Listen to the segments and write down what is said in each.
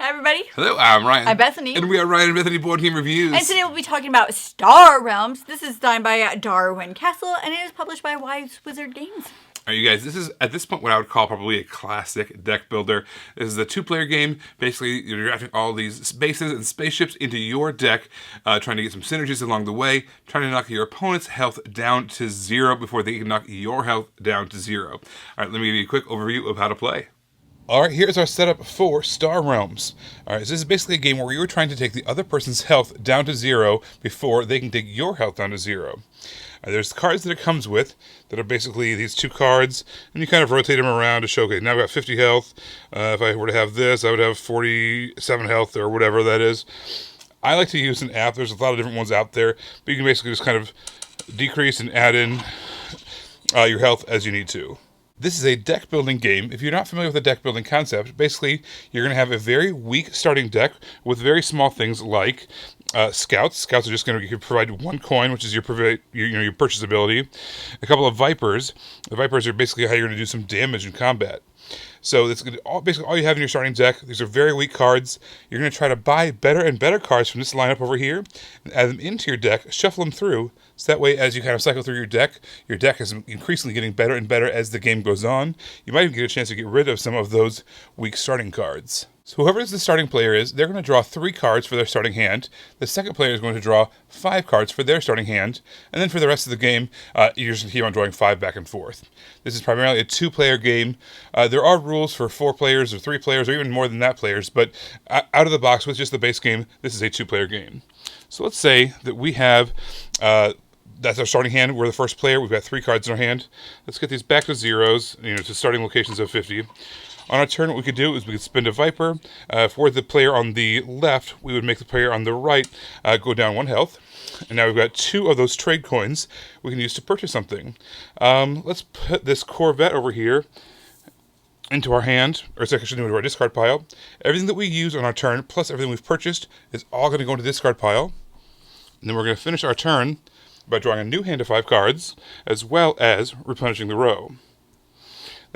Hi, everybody. Hello, I'm Ryan. I'm Bethany. And we are Ryan and Bethany Board Game Reviews. And today we'll be talking about Star Realms. This is designed by Darwin Castle, and it is published by Wise Wizard Games. All right, you guys, this is, at this point, what I would call probably a classic deck builder. This is a two-player game. Basically, you're drafting all these bases and spaceships into your deck, trying to get some synergies along the way, trying to knock your opponent's health down to 0 before they can knock your health down to 0. All right, let me give you a quick overview of how to play. All right, here's our setup for Star Realms. All right, so this is basically a game where you're trying to take the other person's health down to 0 before they can take your health down to 0. There's cards that it comes with that are basically these two cards, and you kind of rotate them around to show, okay, now I've got 50 health. If I were to have this, I would have 47 health or whatever that is. I like to use an app. There's a lot of different ones out there, but you can basically just kind of decrease and add in your health as you need to. This is a deck building game. If you're not familiar with the deck building concept, basically you're going to have a very weak starting deck with very small things like scouts. Scouts are just going to provide 1 coin, which is your purchase ability. A couple of vipers. The vipers are basically how you're going to do some damage in combat. So that's basically all you have in your starting deck. These are very weak cards. You're going to try to buy better and better cards from this lineup over here and add them into your deck, shuffle them through, so that way as you kind of cycle through your deck is increasingly getting better and better as the game goes on. You might even get a chance to get rid of some of those weak starting cards. So whoever the starting player is, they're going to draw 3 cards for their starting hand. The second player is going to draw 5 cards for their starting hand. And then for the rest of the game, you're just going to keep on drawing 5 back and forth. This is primarily a 2-player game. There are rules for 4 players or 3 players or even more than that players. But out of the box with just the base game, this is a 2-player game. So let's say that we have... that's our starting hand. We're the first player. We've got 3 cards in our hand. Let's get these back to zeros, to starting locations of 50. On our turn, what we could do is we could spend a Viper. If we're the player on the left, we would make the player on the right go down 1 health. And now we've got 2 of those trade coins we can use to purchase something. Let's put this Corvette over here into our hand, or it's actually into our discard pile. Everything that we use on our turn, plus everything we've purchased, is all going to go into the discard pile. And then we're going to finish our turn by drawing a new hand of 5 cards, as well as replenishing the row.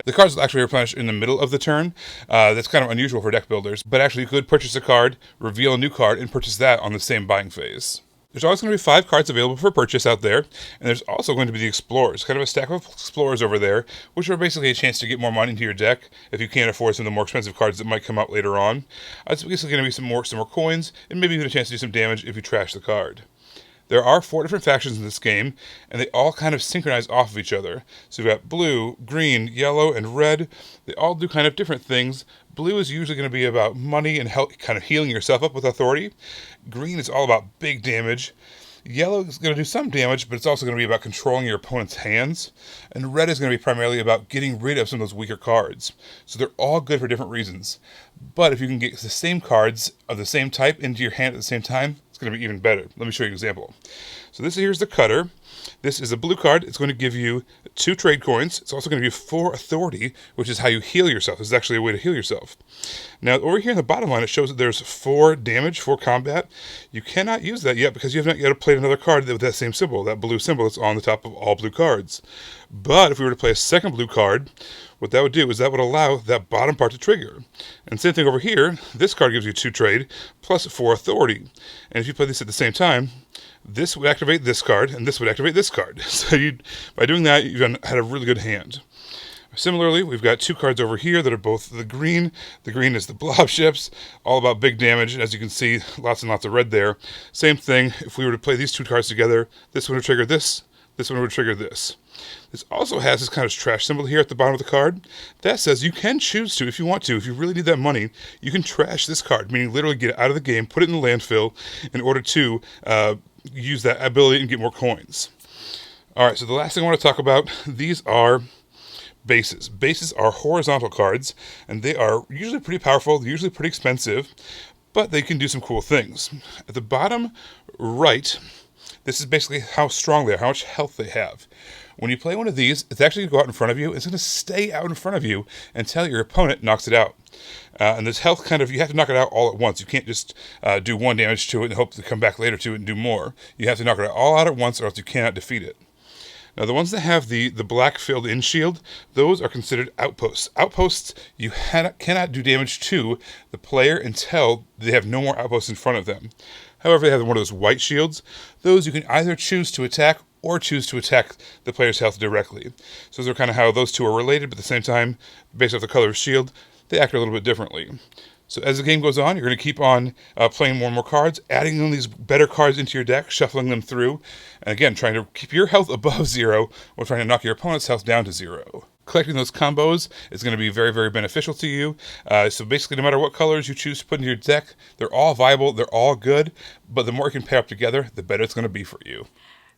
The cards will actually replenish in the middle of the turn. That's kind of unusual for deck builders, but actually you could purchase a card, reveal a new card, and purchase that on the same buying phase. There's always going to be 5 cards available for purchase out there, and there's also going to be the Explorers, kind of a stack of Explorers over there, which are basically a chance to get more money into your deck if you can't afford some of the more expensive cards that might come out later on. It's basically going to be some more coins, and maybe even a chance to do some damage if you trash the card. There are 4 different factions in this game, and they all kind of synchronize off of each other. So we've got blue, green, yellow, and red. They all do kind of different things. Blue is usually going to be about money and help, kind of healing yourself up with authority. Green is all about big damage. Yellow is going to do some damage, but it's also going to be about controlling your opponent's hands. And red is going to be primarily about getting rid of some of those weaker cards. So they're all good for different reasons. But if you can get the same cards of the same type into your hand at the same time, it's going to be even better. Let me show you an example. So here's the cutter. This is a blue card. It's going to give you 2 trade coins. It's also going to give you 4 authority, which is how you heal yourself. This is actually a way to heal yourself. Now, over here in the bottom line, it shows that there's 4 damage, 4 combat. You cannot use that yet because you have not yet played another card with that same symbol, that blue symbol that's on the top of all blue cards. But if we were to play a second blue card, what that would do is that would allow that bottom part to trigger. And same thing over here, this card gives you 2 trade plus 4 authority. And if you play this at the same time, this would activate this card, and this would activate this card. So by doing that, you've had a really good hand. Similarly, we've got 2 cards over here that are both the green. The green is the blob ships, all about big damage. As you can see, lots and lots of red there. Same thing, if we were to play these 2 cards together, this one would trigger this one would trigger this. This also has this kind of trash symbol here at the bottom of the card. That says you can choose to, if you want to, if you really need that money, you can trash this card, meaning literally get it out of the game, put it in the landfill in order to use that ability and get more coins. Alright, so the last thing I want to talk about, these are bases. Bases are horizontal cards, and they are usually pretty powerful, they're usually pretty expensive, but they can do some cool things. At the bottom right, this is basically how strong they are, how much health they have. When you play one of these, it's actually going to go out in front of you. It's going to stay out in front of you until your opponent knocks it out. And this health you have to knock it out all at once. You can't just do 1 damage to it and hope to come back later to it and do more. You have to knock it all out at once or else you cannot defeat it. Now, the ones that have the black filled-in shield, those are considered outposts. Outposts, you cannot do damage to the player until they have no more outposts in front of them. However, they have one of those white shields. Those you can either choose to attack or choose to attack the player's health directly. So those are kind of how those two are related, but at the same time, based off the color of shield, they act a little bit differently. So as the game goes on, you're going to keep on playing more and more cards, adding in these better cards into your deck, shuffling them through, and again, trying to keep your health above 0 while trying to knock your opponent's health down to 0. Collecting those combos is going to be very, very beneficial to you. So basically, no matter what colors you choose to put into your deck, they're all viable, they're all good, but the more you can pair up together, the better it's going to be for you.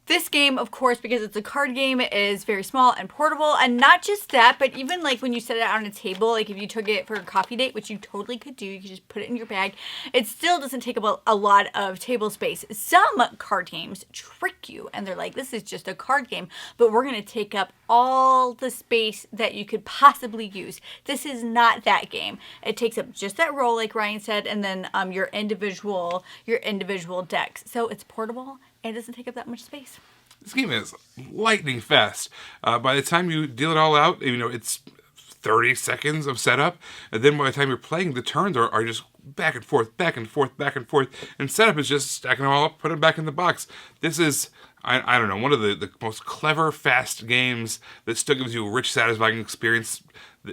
This game, of course, because it's a card game, is very small and portable. And not just that, but even like when you set it out on a table, like if you took it for a coffee date, which you totally could do, you could just put it in your bag. It still doesn't take up a lot of table space. Some card games trick you and they're like, this is just a card game, but we're going to take up all the space that you could possibly use. This is not that game. It takes up just that roll, like Ryan said, and then your individual decks. So it's portable. And it doesn't take up that much space. This game is lightning fast. By the time you deal it all out, it's 30 seconds of setup. And then by the time you're playing, the turns are just back and forth, back and forth, back and forth. And setup is just stacking them all up, putting them back in the box. This is, I don't know, one of the most clever, fast games that still gives you a rich, satisfying experience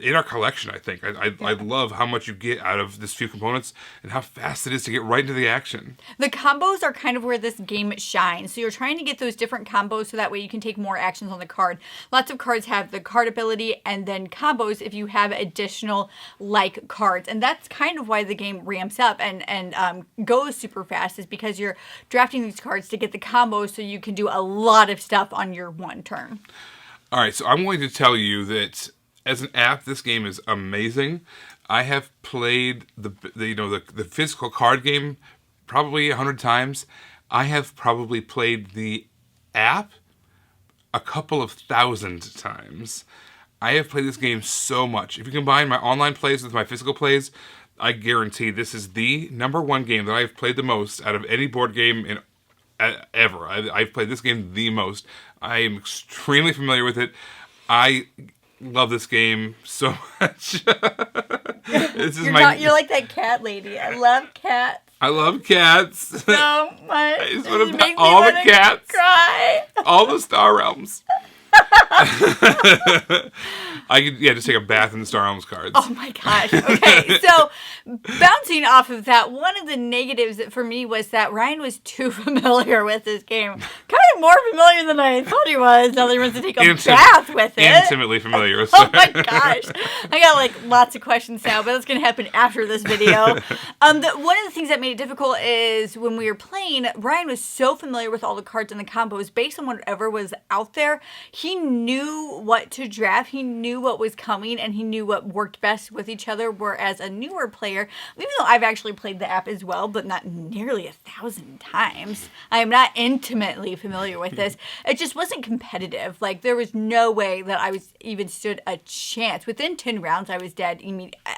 in our collection, I think. I love how much you get out of this few components and how fast it is to get right into the action. The combos are kind of where this game shines. So you're trying to get those different combos so that way you can take more actions on the card. Lots of cards have the card ability and then combos if you have additional like cards. And that's kind of why the game ramps up and goes super fast, is because you're drafting these cards to get the combos so you can do a lot of stuff on your one turn. All right, so I'm going to tell you that as an app, this game is amazing. I have played the physical card game probably 100 times. I have probably played the app a couple of thousand times. I have played this game so much. If you combine my online plays with my physical plays, I guarantee this is the #1 game that I have played the most out of any board game ever. I've played this game the most. I am extremely familiar with it. I love this game so much. You're like that cat lady. I love cats. I love cats. So much. I just want to pet all the cats. Cry. All the Star Realms. I could just take a bath in the Star Realms cards. Oh my gosh. Okay, so bouncing off of that, one of the negatives for me was that Ryan was too familiar with this game. Kind of more familiar than I thought he was. Now that he wants to take a bath with it. Intimately familiar. Oh my gosh. I got lots of questions now, but that's going to happen after this video. One of the things that made it difficult is when we were playing, Ryan was so familiar with all the cards and the combos based on whatever was out there. He knew what to draft. He knew what was coming and he knew what worked best with each other. Whereas a newer player, even though I've actually played the app as well, but not nearly 1,000 times, I am not intimately familiar with this. It just wasn't competitive. There was no way that I was even stood a chance. Within 10 rounds, I was dead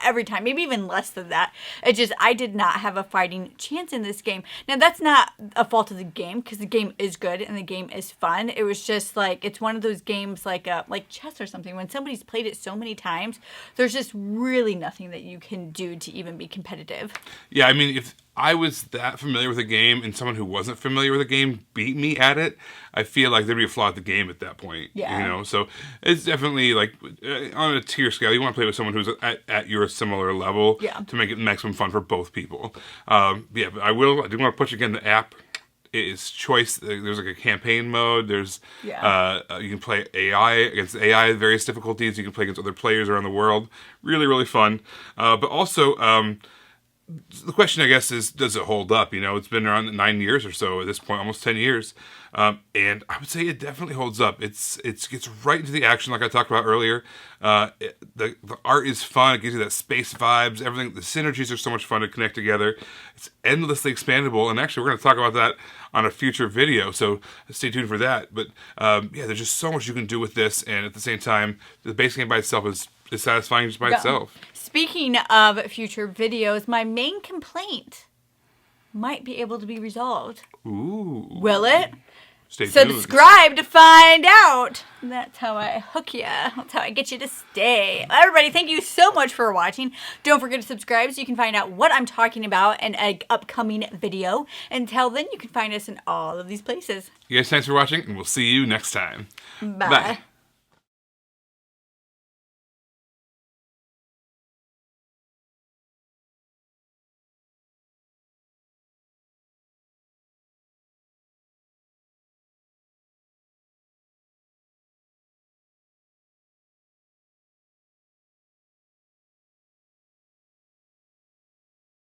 every time, maybe even less than that. I did not have a fighting chance in this game. Now, that's not a fault of the game because the game is good and the game is fun. It was just it's one of those games like chess or something. When somebody's played it so many times, there's just really nothing that you can do to even be competitive. Yeah, if I was that familiar with a game and someone who wasn't familiar with a game beat me at it, I feel like there'd be a flaw at the game at that point. Yeah. So it's definitely on a tier scale, you want to play with someone who's at your similar level to make it maximum fun for both people. But I do want to push again the app. It is choice. There's a campaign mode. There's you can play AI against AI at various difficulties. You can play against other players around the world. Really, really fun. But also, the question, I guess, is does it hold up? It's been around 9 years or so at this point, almost 10 years. And I would say it definitely holds up. It gets right into the action, like I talked about earlier. The art is fun. It gives you that space vibes. Everything. The synergies are so much fun to connect together. It's endlessly expandable. And actually, we're going to talk about that on a future video, so stay tuned for that. But there's just so much you can do with this, and at the same time, the base game by itself is satisfying just by itself. Speaking of future videos, my main complaint might be able to be resolved. Ooh. Will it? Stay tuned. Subscribe to find out. That's how I hook you. That's how I get you to stay. Everybody, thank you so much for watching. Don't forget to subscribe so you can find out what I'm talking about in an upcoming video. Until then, you can find us in all of these places. You guys, thanks for watching, and we'll see you next time. Bye.